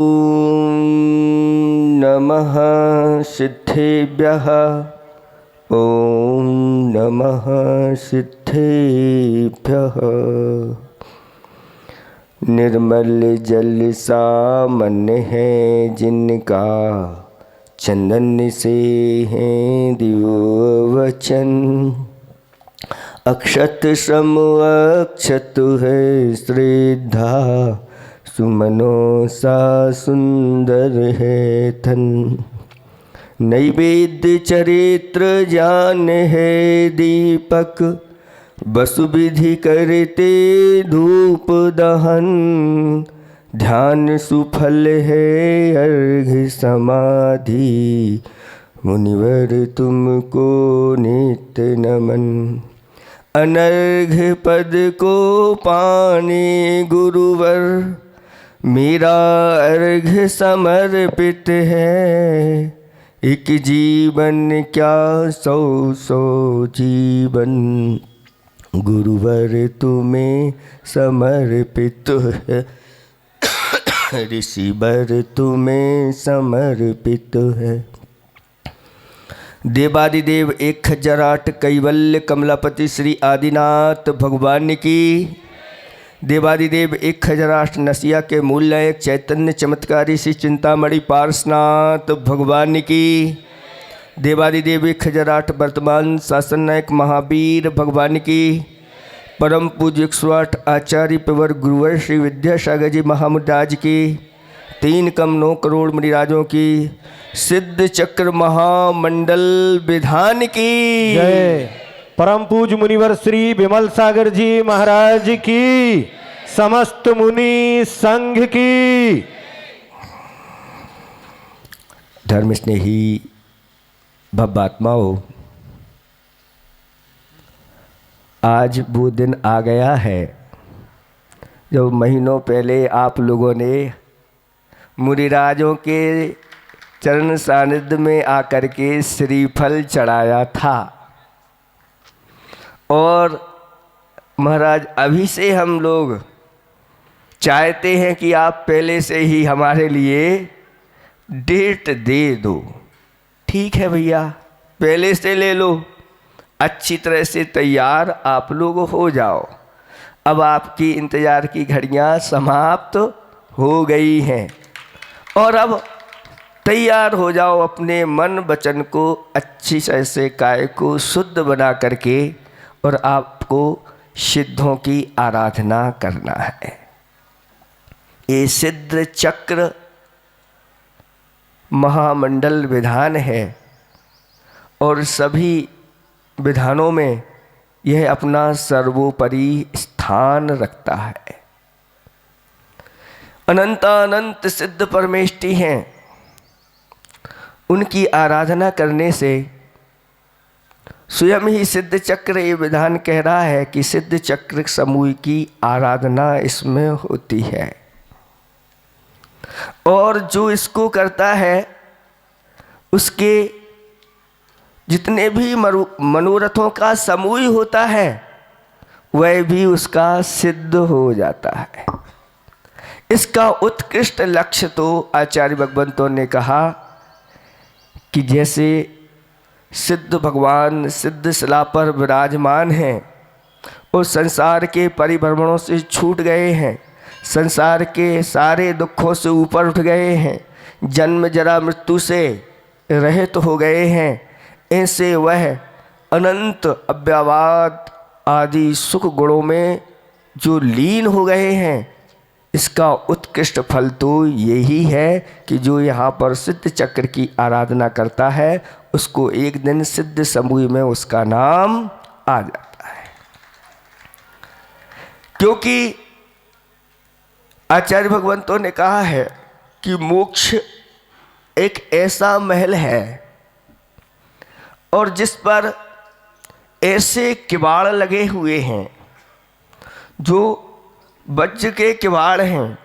ॐ नमः सिद्धेभ्यः। ॐ नमः सिद्धेभ्यः। निर्मल जल सा मन है जिनका, चंदन से हैं दिव्य वचन। अक्षत श्रम अक्षत है श्रद्धा, सुमनों सा सुंदर है तन। नैवेद्य चरित्र जान है दीपक, वसु विधि करते धूप दहन। ध्यान सुफल है अर्घ समाधि, मुनिवर तुमको नित्य नमन। अनर्घ पद को पाने गुरुवर, मेरा अर्घ समर्पित है। एक जीवन क्या सौ सौ जीवन, गुरुवर तुम्हें समर्पित है। ऋषिवर तुम्हें समर्पित है। देवादिदेव 1008 कैवल्य कमलापति श्री आदिनाथ भगवान की। देवादिदेव 1008 नसिया के मूल नायक चैतन्य चमत्कारी श्री चिंतामणि पार्श्वनाथ भगवान की। देवादिदेव 1008 वर्तमान शासन नायक महावीर भगवान की। परम पूज्य 108 आचार्य पेवर गुरुवर श्री विद्यासागर जी महामुराज की। 3 कम 9 करोड़ मुनिराजों की। सिद्ध चक्र महामंडल विधान की जय। परम पूज्य मुनिवर श्री विमल सागर जी महाराज की, समस्त मुनि संघ की। धर्म स्नेही भव्यात्माओं, आज वो दिन आ गया है जब महीनों पहले आप लोगों ने मुनिराजों के चरण सानिध्य में आकर के श्रीफल चढ़ाया था। और महाराज अभी से हम लोग चाहते हैं कि आप पहले से ही हमारे लिए डेट दे दो। ठीक है भैया, पहले से ले लो, अच्छी तरह से तैयार आप लोग हो जाओ। अब आपकी इंतज़ार की घड़ियां समाप्त हो गई हैं और अब तैयार हो जाओ अपने मन वचन को अच्छी तरह से काय को शुद्ध बना करके, और आपको सिद्धों की आराधना करना है। ये सिद्ध चक्र महामंडल विधान है और सभी विधानों में यह अपना सर्वोपरि स्थान रखता है। अनंतानंत सिद्ध परमेष्टि हैं, उनकी आराधना करने से स्वयं ही सिद्ध चक्र ये विधान कह रहा है कि सिद्ध चक्र समूह की आराधना इसमें होती है। और जो इसको करता है उसके जितने भी मनोरथों का समूह होता है वह भी उसका सिद्ध हो जाता है। इसका उत्कृष्ट लक्ष्य तो आचार्य भगवंतों ने कहा कि जैसे सिद्ध भगवान सिद्ध शिला पर विराजमान हैं और संसार के परिभ्रमणों से छूट गए हैं, संसार के सारे दुखों से ऊपर उठ गए हैं, जन्म जरा मृत्यु से रहित हो गए हैं, ऐसे वह अनंत अव्यवाद आदि सुख गुणों में जो लीन हो गए हैं, इसका उत्कृष्ट फल तो यही है कि जो यहाँ पर सिद्ध चक्र की आराधना करता है उसको एक दिन सिद्ध समूह में उसका नाम आ जाता है। क्योंकि आचार्य भगवंतों ने कहा है कि मोक्ष एक ऐसा महल है और जिस पर ऐसे किवाड़ लगे हुए हैं जो वज्र के किवाड़ हैं,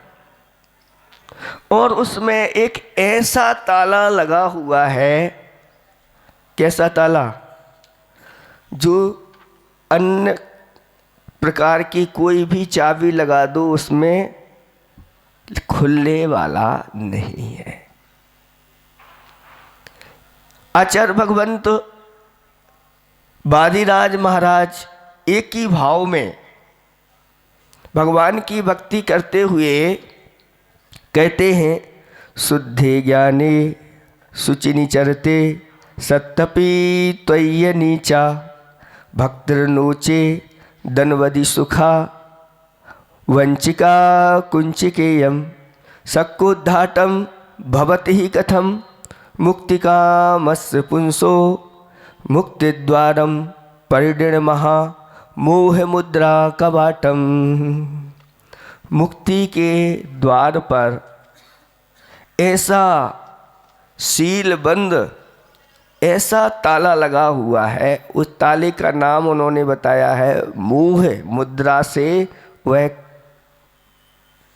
और उसमें एक ऐसा ताला लगा हुआ है। कैसा ताला? जो अन्य प्रकार की कोई भी चाबी लगा दो उसमें खुलने वाला नहीं है। आचार्य भगवंत वादिराज महाराज एक ही भाव में भगवान की भक्ति करते हुए कहते हैं, शुद्धे ज्ञाने शुचिनि चरते सत्तपि त्वय्य नीचा भक्तिर्नोचे दनवदि सुखा वंचिका कुंचिकेयम सक्कोद्धाटम भवति ही कथम मुक्तिकामस्य पुंसो मुक्तिद्वारम परिणमहा मोह मुद्रा कवाटम। मुक्ति के द्वार पर ऐसा सील बंद, ऐसा ताला लगा हुआ है, उस ताले का नाम उन्होंने बताया है मोह मुद्रा से वह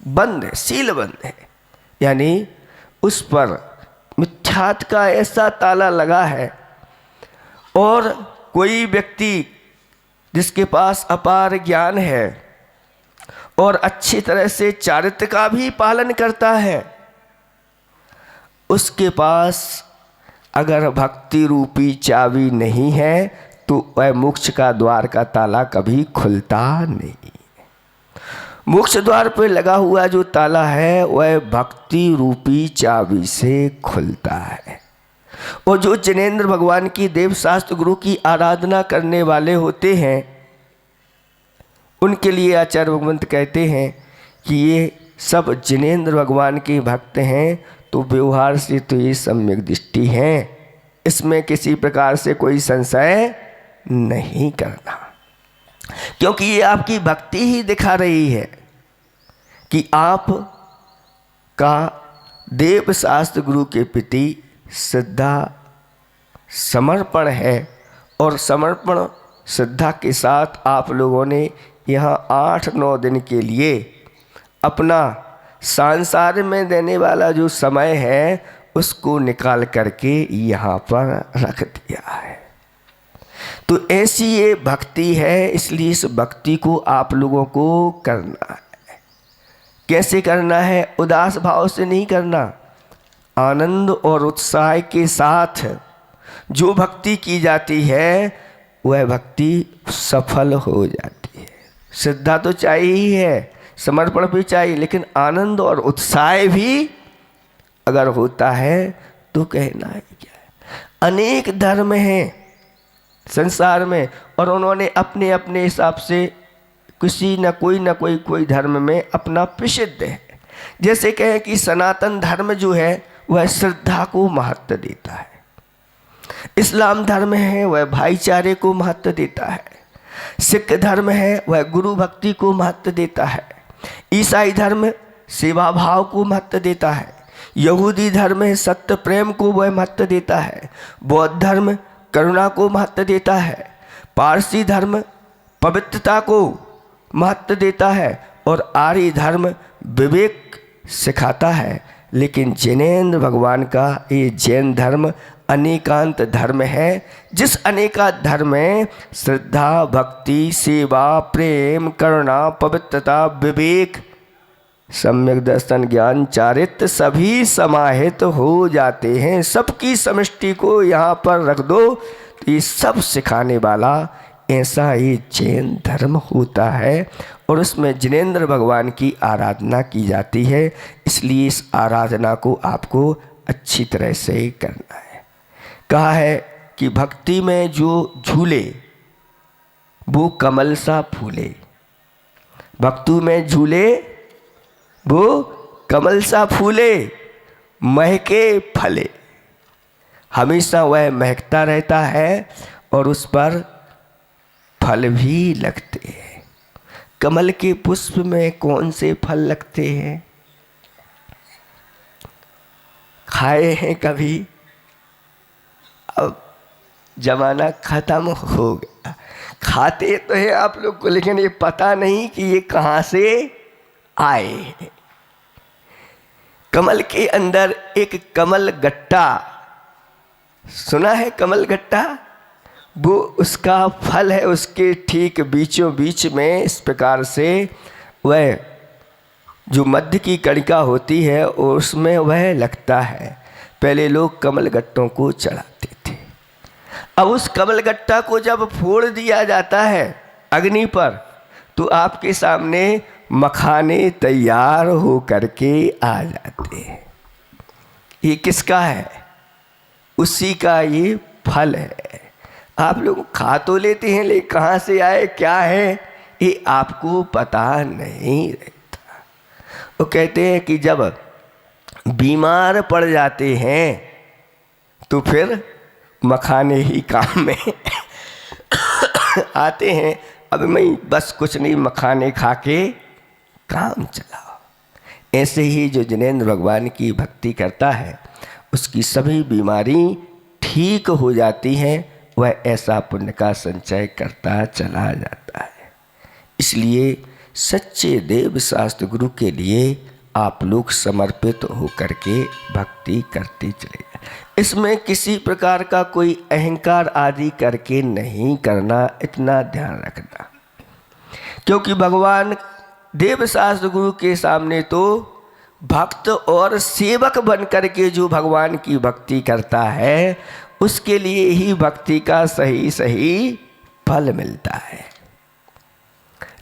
बंद है, सील बंद है। यानी उस पर मिथ्यात का ऐसा ताला लगा है। और कोई व्यक्ति जिसके पास अपार ज्ञान है और अच्छी तरह से चारित्र का भी पालन करता है, उसके पास अगर भक्ति रूपी चाबी नहीं है तो वह मोक्ष का द्वार का ताला कभी खुलता नहीं। मोक्ष द्वार पर लगा हुआ जो ताला है वह भक्ति रूपी चाबी से खुलता है। और जो जिनेंद्र भगवान की देव शास्त्र गुरु की आराधना करने वाले होते हैं, उनके लिए आचार्य भगवंत कहते हैं कि ये सब जिनेंद्र भगवान के भक्त हैं, तो व्यवहार से तो ये सम्यक दृष्टि है, इसमें किसी प्रकार से कोई संशय नहीं करना, क्योंकि ये आपकी भक्ति ही दिखा रही है कि आप का देव शास्त्र गुरु के प्रति श्रद्धा समर्पण है। और समर्पण श्रद्धा के साथ आप लोगों ने यहाँ 8-9 दिन के लिए अपना संसार में देने वाला जो समय है उसको निकाल करके यहाँ पर रख दिया है। तो ऐसी ये भक्ति है, इसलिए इस भक्ति को आप लोगों को करना है। कैसे करना है? उदास भाव से नहीं करना, आनंद और उत्साह के साथ जो भक्ति की जाती है वह भक्ति सफल हो जाती है। श्रद्धा तो चाहिए ही है, समर्पण भी चाहिए, लेकिन आनंद और उत्साह भी अगर होता है तो कहना है क्या है। अनेक धर्म हैं संसार में और उन्होंने अपने अपने हिसाब से किसी न कोई धर्म में अपना प्रसिद्ध है। जैसे कहें कि सनातन धर्म जो है वह श्रद्धा को महत्व देता है, इस्लाम धर्म है वह भाईचारे को महत्व देता है, सिख धर्म है वह गुरु भक्ति को महत्व देता है, ईसाई धर्म सेवा भाव को महत्व देता है, यहूदी धर्म सत्य प्रेम को वह महत्व देता है, बौद्ध धर्म करुणा को महत्व देता है, पारसी धर्म पवित्रता को महत्व देता है और आर्य धर्म विवेक सिखाता है। लेकिन जिनेंद्र भगवान का ये जैन धर्म अनेकांत धर्म है, जिस अनेकांत धर्म में श्रद्धा भक्ति सेवा प्रेम करुणा पवित्रता विवेक सम्यक दर्शन ज्ञान चारित्र सभी समाहित हो जाते हैं। सबकी समष्टि को यहाँ पर रख दो तो ये सब सिखाने वाला ऐसा ही जैन धर्म होता है और उसमें जिनेंद्र भगवान की आराधना की जाती है। इसलिए इस आराधना को आपको अच्छी तरह से करना है। कहा है कि भक्ति में जो झूले वो कमल सा फूले, भक्तों में झूले वो कमल सा फूले, महके फले। हमेशा वह महकता रहता है और उस पर फल भी लगते हैं। कमल के पुष्प में कौन से फल लगते हैं? खाए हैं कभी? अब जमाना खत्म हो गया। खाते तो है आप लोग को, लेकिन ये पता नहीं कि ये कहाँ से आए। कमल के अंदर एक कमल गट्टा, सुना है कमल गट्टा? वो उसका फल है, उसके ठीक बीचों बीच में इस प्रकार से वह जो मध्य की कणिका होती है उसमें वह लगता है। पहले लोग कमलगट्टों को चढ़ाते थे। अब उस कमलगट्टा को जब फोड़ दिया जाता है अग्नि पर, तो आपके सामने मखाने तैयार हो करके आ जाते हैं। ये किसका है? उसी का ये फल है। आप लोग खा तो लेते हैं, लेकिन कहाँ से आए, क्या है, ये आपको पता नहीं रहता। वो कहते हैं कि जब बीमार पड़ जाते हैं तो फिर मखाने ही काम में आते हैं। अब मैं बस कुछ नहीं, मखाने खा के काम चलाओ। ऐसे ही जो जिनेंद्र भगवान की भक्ति करता है उसकी सभी बीमारी ठीक हो जाती हैं। वह ऐसा पुण्य का संचय करता चला जाता है। इसलिए सच्चे देव शास्त्र गुरु के लिए आप लोग समर्पित होकर के भक्ति करते चले जाए। इसमें किसी प्रकार का कोई अहंकार आदि करके नहीं करना, इतना ध्यान रखना। क्योंकि भगवान देव शास्त्र गुरु के सामने तो भक्त और सेवक बन करके जो भगवान की भक्ति करता है उसके लिए ही भक्ति का सही सही फल मिलता है।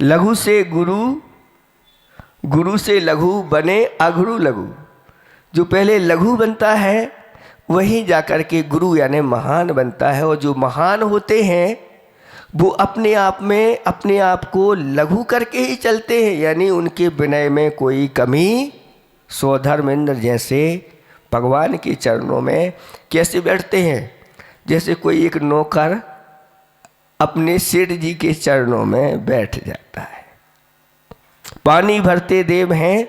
लघु से गुरु, गुरु से लघु बने अघरु लघु। जो पहले लघु बनता है वही जाकर के गुरु यानी महान बनता है। और जो महान होते हैं वो अपने आप में अपने आप को लघु करके ही चलते हैं, यानी उनके विनय में कोई कमी। स्वधर्मेंद्र जैसे भगवान के चरणों में कैसे बैठते हैं? जैसे कोई एक नौकर अपने सेठ जी के चरणों में बैठ जाता है। पानी भरते देव हैं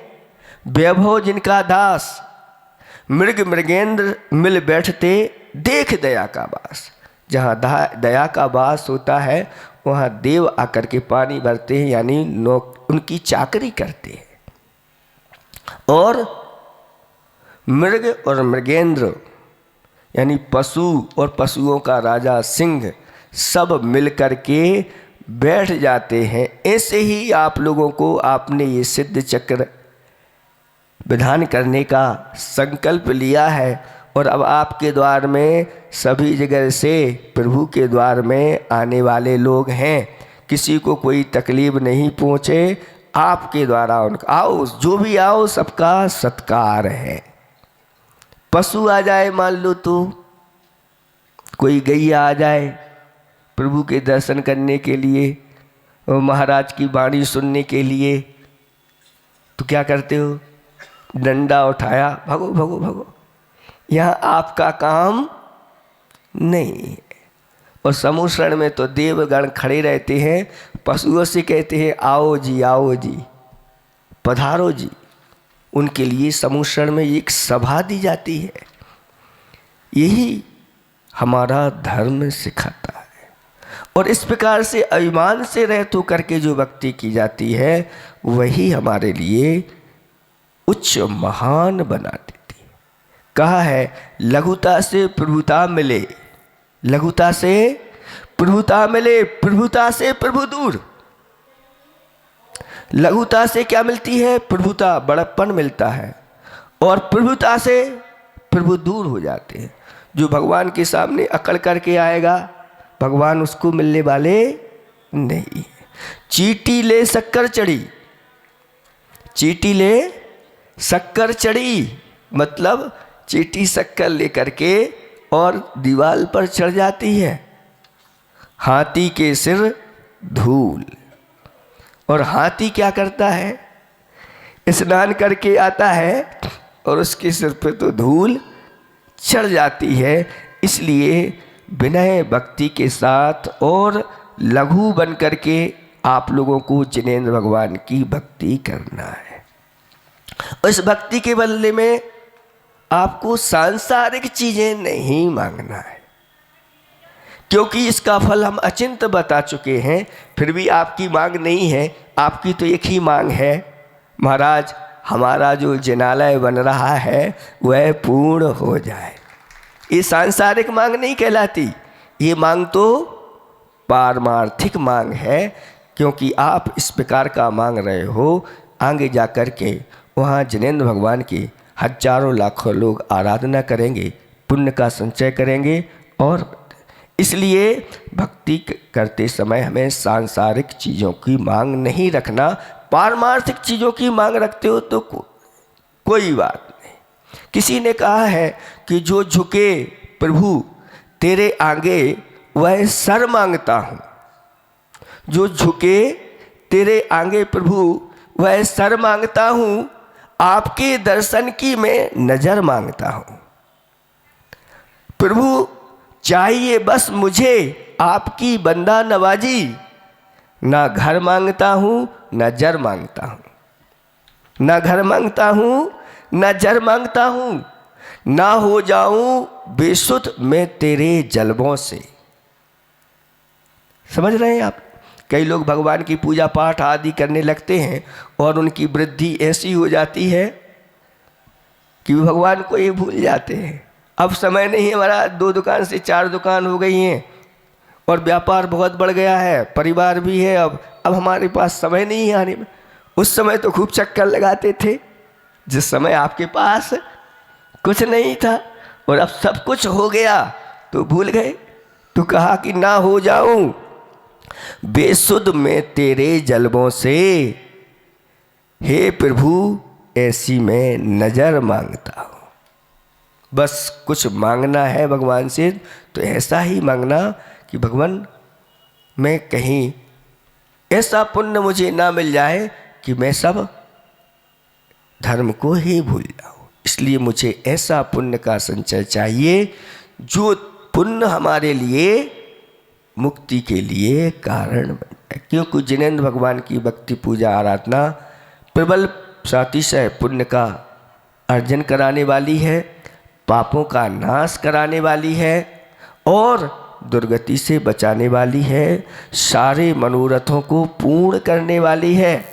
वैभव जिनका दास, मृग मृगेंद्र मिल बैठते देख दया का वास। जहाँ दया का वास होता है वहाँ देव आकर के पानी भरते हैं, यानी उनकी चाकरी करते हैं। और मृग और मृगेंद्र यानी पशु और पशुओं का राजा सिंह सब मिलकर के बैठ जाते हैं। ऐसे ही आप लोगों को आपने ये सिद्ध चक्र विधान करने का संकल्प लिया है और अब आपके द्वार में सभी जगह से प्रभु के द्वार में आने वाले लोग हैं। किसी को कोई तकलीफ नहीं पहुँचे, आपके द्वारा उनका आओ, जो भी आओ सबका सत्कार है। पशु आ जाए, मान लो तो कोई गैया आ जाए प्रभु के दर्शन करने के लिए और महाराज की वाणी सुनने के लिए, तो क्या करते हो? डंडा उठाया, भगो भगो भगो। यहाँ आपका काम नहीं है। और समूषण में तो देवगण खड़े रहते हैं, पशुओं से कहते हैं आओ जी पधारो जी। उनके लिए समूषण में एक सभा दी जाती है। यही हमारा धर्म सिखाता है। और इस प्रकार से अभिमान से रहित होकर के जो भक्ति की जाती है वही हमारे लिए उच्च महान बना देती है। कहा है लघुता से प्रभुता मिले, लघुता से प्रभुता मिले, प्रभुता से प्रभु दूर। लघुता से क्या मिलती है? प्रभुता, बड़प्पन मिलता है। और प्रभुता से प्रभु दूर हो जाते हैं। जो भगवान के सामने अकड़ करके आएगा भगवान उसको मिलने वाले नहीं। चीटी ले शक्कर चढ़ी, चीटी ले शक्कर चढ़ी मतलब चीटी शक्कर लेकर के और दीवार पर चढ़ जाती है। हाथी के सिर धूल। और हाथी क्या करता है? स्नान करके आता है और उसके सिर पे तो धूल चढ़ जाती है। इसलिए विनय भक्ति के साथ और लघु बन करके आप लोगों को जिनेंद्र भगवान की भक्ति करना है। उस भक्ति के बदले में आपको सांसारिक चीजें नहीं मांगना है, क्योंकि इसका फल हम अचिंत बता चुके हैं। फिर भी आपकी मांग नहीं है, आपकी तो एक ही मांग है, महाराज हमारा जो जिनालय बन रहा है वह पूर्ण हो जाए। ये सांसारिक मांग नहीं कहलाती, ये मांग तो पारमार्थिक मांग है। क्योंकि आप इस प्रकार का मांग रहे हो आगे जा कर के वहाँ जिनेंद्र भगवान की हजारों लाखों लोग आराधना करेंगे, पुण्य का संचय करेंगे। और इसलिए भक्ति करते समय हमें सांसारिक चीज़ों की मांग नहीं रखना। पारमार्थिक चीज़ों की मांग रखते हो तो कोई बात नहीं। किसी ने कहा है कि जो झुके प्रभु तेरे आगे वह सर मांगता हूँ, जो झुके तेरे आगे प्रभु वह सर मांगता हूँ, आपके दर्शन की मैं नज़र मांगता हूँ। प्रभु चाहिए बस मुझे आपकी बंदा नवाजी, ना घर मांगता हूँ ना जर मांगता हूँ, ना घर मांगता हूँ ना जर मांगता हूँ, ना हो जाऊं बेसुध मैं तेरे जलबों से। समझ रहे हैं आप? कई लोग भगवान की पूजा पाठ आदि करने लगते हैं और उनकी वृद्धि ऐसी हो जाती है कि भगवान को ही भूल जाते हैं। अब समय नहीं है हमारा, 2 दुकान से 4 दुकान हो गई हैं और व्यापार बहुत बढ़ गया है, परिवार भी है। अब हमारे पास समय नहीं है आने में। उस समय तो खूब चक्कर लगाते थे, जिस समय आपके पास कुछ नहीं था और अब सब कुछ हो गया तो भूल गए। तो कहा कि ना हो जाऊं बेसुध मैं तेरे जलबों से, हे प्रभु ऐसी मैं नज़र मांगता हूँ। बस कुछ मांगना है भगवान से तो ऐसा ही मांगना कि भगवान मैं कहीं ऐसा पुण्य मुझे ना मिल जाए कि मैं सब धर्म को ही भूल जाऊँ। इसलिए मुझे ऐसा पुण्य का संचय चाहिए जो पुण्य हमारे लिए मुक्ति के लिए कारण बन जाए। क्योंकि जिनेंद्र भगवान की भक्ति पूजा आराधना प्रबल सातिशय पुण्य का अर्जन कराने वाली है, पापों का नाश कराने वाली है और दुर्गति से बचाने वाली है, सारे मनोरथों को पूर्ण करने वाली है।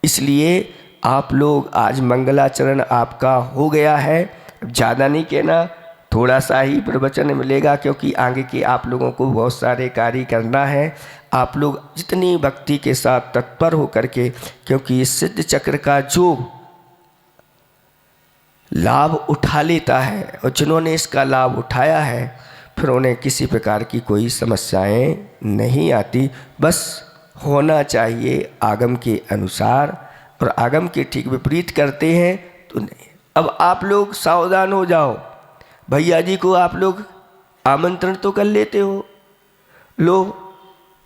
इसलिए आप लोग आज मंगलाचरण आपका हो गया है। ज़्यादा नहीं कहना, थोड़ा सा ही प्रवचन मिलेगा क्योंकि आगे के आप लोगों को बहुत सारे कार्य करना है। आप लोग जितनी भक्ति के साथ तत्पर हो करके, क्योंकि इस सिद्ध चक्र का जो लाभ उठा लेता है और जिन्होंने इसका लाभ उठाया है फिर उन्हें किसी प्रकार की कोई समस्याएं नहीं आती। बस होना चाहिए आगम के अनुसार, और आगम के ठीक विपरीत करते हैं तो नहीं। अब आप लोग सावधान हो जाओ। भैया जी को आप लोग आमंत्रण तो कर लेते हो, लो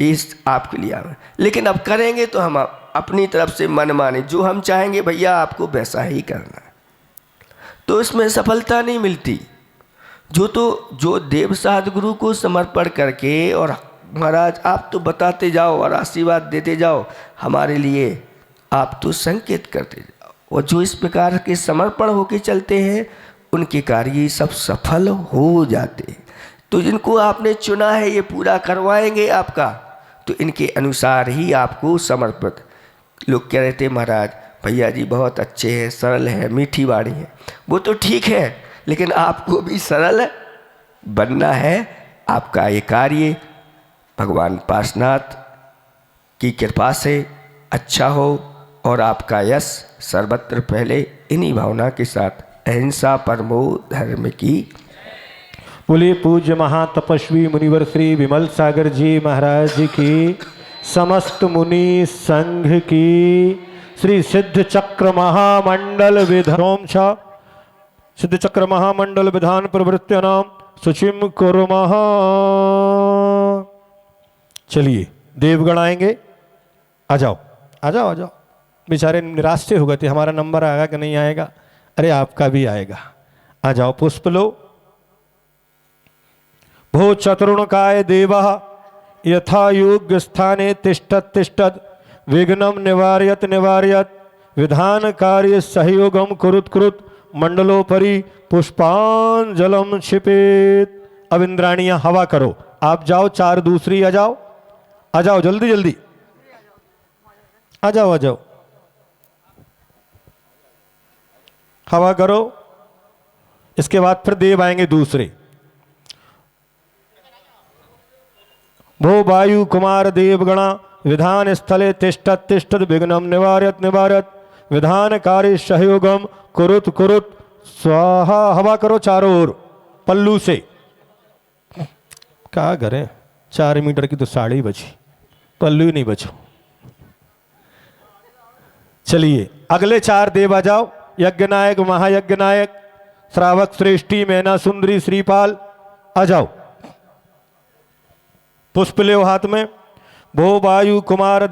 इस आपके लिए लेकिन अब करेंगे तो हम अपनी तरफ से मन माने जो हम चाहेंगे भैया आपको वैसा ही करना है, तो इसमें सफलता नहीं मिलती। जो देव साध गुरु को समर्पण करके और महाराज आप तो बताते जाओ और आशीर्वाद देते जाओ, हमारे लिए आप तो संकेत करते जाओ, और जो इस प्रकार के समर्पण होके चलते हैं उनके कार्य सब सफल हो जाते हैं। तो जिनको आपने चुना है ये पूरा करवाएंगे आपका, तो इनके अनुसार ही आपको समर्पित। लोग कह रहे थे महाराज भैया जी बहुत अच्छे हैं, सरल है, मीठी वाणी है, वो तो ठीक है, लेकिन आपको भी सरल बनना है। आपका ये कार्य भगवान पार्श्वनाथ की कृपा से अच्छा हो और आपका यश सर्वत्र पहले इन्हीं भावना के साथ अहिंसा परमो धर्म की। बोलिए पूज्य महातपस्वी मुनिवर श्री विमल सागर जी महाराज की, समस्त मुनि संघ की, श्री सिद्ध चक्र महामंडल विधान सिद्ध चक्र महामंडल विधान प्रवृत्ति नाम सुचिम कुर्मः। चलिए देवगण आएंगे, आ जाओ आ जाओ आ जाओ। बेचारे निराश से हो गए थे, हमारा नंबर आएगा कि नहीं आएगा। अरे आपका भी आएगा, आ जाओ पुष्प लो। भो चतुर्णकाय देवः यथा योग्य स्थाने तिष्ठत तिष्ठत, विघ्नं निवारयत निवारयत, विधान कार्य सहयोगम कुरुत कुरुत, मंडलोपरि पुष्पांजलम क्षिपेत। अब इंद्राणियां हवा करो, आप जाओ, 4 दूसरी आ जाओ, आ जाओ जल्दी जल्दी आ जाओ आ जाओ, हवा करो। इसके बाद फिर देव आएंगे दूसरे। भो वायु कुमार देवगणा विधान स्थले तिष्ठत तिष्ठत विघ्नम निवारयत निवारयत विधान कार्य सहयोगम कुरुत कुरुत स्वाहा। हवा करो चारों ओर पल्लू से। क्या करें, 4 मीटर की तो साड़ी बची, पल्लू ही नहीं बचो। चलिए अगले 4 देव आ जाओ। यज्ञ नायक, महायज्ञ नायक, श्रावक श्रेष्ठी, मैना सुंदरी, श्रीपाल आ जाओ। पुष्प ले हाथ में। भो वायु कुमार